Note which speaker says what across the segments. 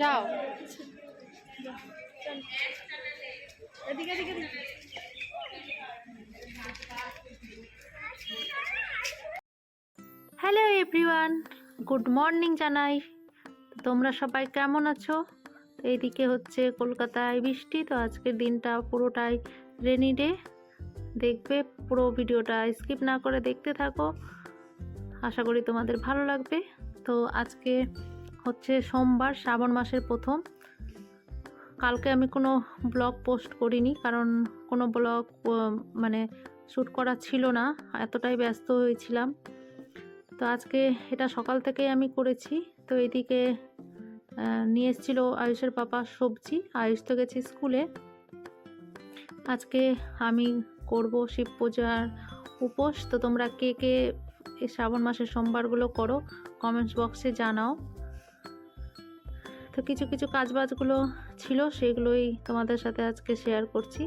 Speaker 1: যাও hello everyone, good morning জানাই। তোমরা সবাই কেমন আছো? এইদিকে হচ্ছে কলকাতায় বৃষ্টি, তো আজকের দিনটা পুরোটাই রেনি ডে। দেখবে পুরো ভিডিওটা স্কিপ না করে দেখতে থাকো, আশা করি তোমাদের ভালো লাগবে। তো আজকে হচ্ছে সোমবার, শ্রাবণ মাসের প্রথম। কালকে আমি কোনো ব্লগ পোস্ট করিনি, কারণ কোনো ব্লগ মানে শ্যুট করা ছিল না, এতটাই ব্যস্ত হয়েছিলাম। তো আজকে এটা সকাল থেকেই আমি করেছি। তো এদিকে নিয়ে এসেছিল আয়ুষের পাপা সবজি, আয়ুষ তো গেছে স্কুলে। আজকে আমি করব শিব পূজার উপোস। তো তোমরা কে কে এই শ্রাবণ মাসের সোমবারগুলো করো কমেন্টস বক্সে জানাও। তো কিছু কিছু কাজবাজগুলো ছিল, সেগুলোই তোমাদের সাথে আজকে শেয়ার করছি।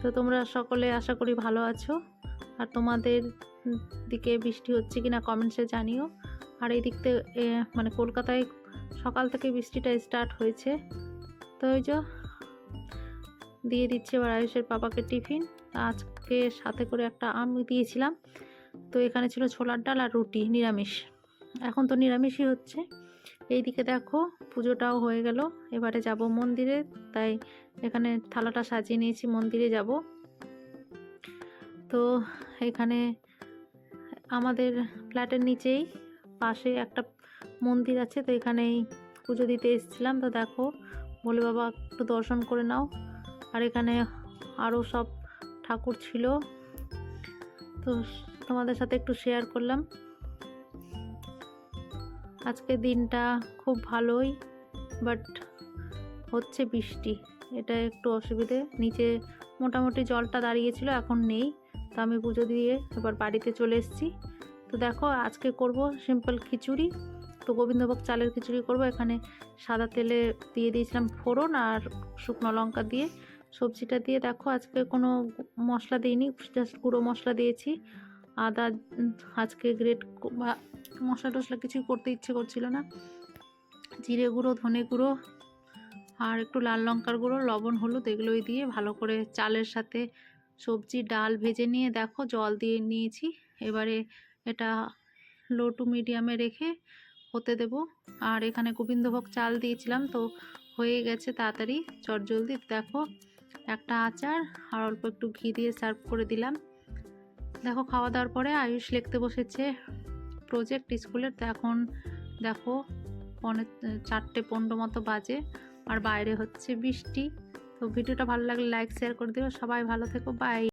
Speaker 1: তো তোমরা সকলে আশা করি ভালো আছো, আর তোমাদের দিকে বৃষ্টি হচ্ছে কিনা কমেন্টসে জানিও। আর এই দিকতে মানে কলকাতায় সকাল থেকে বৃষ্টিটা স্টার্ট হয়েছে। তো ওই যে দিয়ে দিচ্ছে এবার আয়ুষের পাপাকে টিফিন। আজকে সাথে করে একটা আম দিয়েছিলাম। তো এখানে ছিল ছোলার ডাল আর রুটি, নিরামিষ। এখন তো নিরামিষই হচ্ছে। এইদিকে দেখো পুজোটাও হয়ে গেল, এবারে যাব মন্দিরে, তাই এখানে থালাটা সাজিয়ে নিয়েছি, মন্দিরে যাব। তো এখানে আমাদের ফ্ল্যাটের নিচেই পাশে একটা মন্দির আছে, তো এখানেই পুজো দিতে এসেছিলাম। তো দেখো বলে বাবা একটু দর্শন করে নাও। আর এখানে আরও সব ঠাকুর ছিল, তো তোমাদের সাথে একটু শেয়ার করলাম। আজকের দিনটা খুব ভালোই, বাট হচ্ছে বৃষ্টি, এটা একটু অসুবিধে। নিচে মোটামুটি জলটা দাঁড়িয়েছিল, এখন নেই। তো আমি পুজো দিয়ে এবার বাড়িতে চলে এসেছি। তো দেখো আজকে করব সিম্পল খিচুড়ি। তো গোবিন্দভোগ চালের খিচুড়ি করব। এখানে সাদা তেলে দিয়ে দিয়েছিলাম ফোড়ন, আর শুকনো লঙ্কা দিয়ে সবজিটা দিয়ে। দেখো আজকে কোনো মশলা দিইনি, জাস্ট গুঁড়ো মশলা দিয়েছি। আদা আজকে গ্রেট বা মশলা টশলা কিছুই করতে ইচ্ছে করছিল না। জিরে গুঁড়ো, ধনে গুঁড়ো আর একটু লাল লঙ্কার গুঁড়ো, লবণ, হলুদ এগুলোই দিয়ে ভালো করে চালের সাথে সবজি ডাল ভেজে নিয়ে দেখো জল দিয়ে নিয়েছি। এবারে এটা লো টু মিডিয়ামে রেখে হতে দেব। আর এখানে গোবিন্দভোগ চাল দিয়েছিলাম, তো হয়ে গেছে তাড়াতাড়ি চটজলদি। দেখো একটা আচার আর অল্প একটু ঘি দিয়ে সার্ভ করে দিলাম। দেখো খাওয়া দাওয়ার পরে আয়ুষ লিখতে বসেছে প্রজেক্ট স্কুলের। তো এখন দেখো 4:15 মতো বাজে, আর বাইরে হচ্ছে বৃষ্টি। তো ভিডিওটা ভালো লাগলে লাইক শেয়ার করে দিও। সবাই ভালো থেকো, বাই।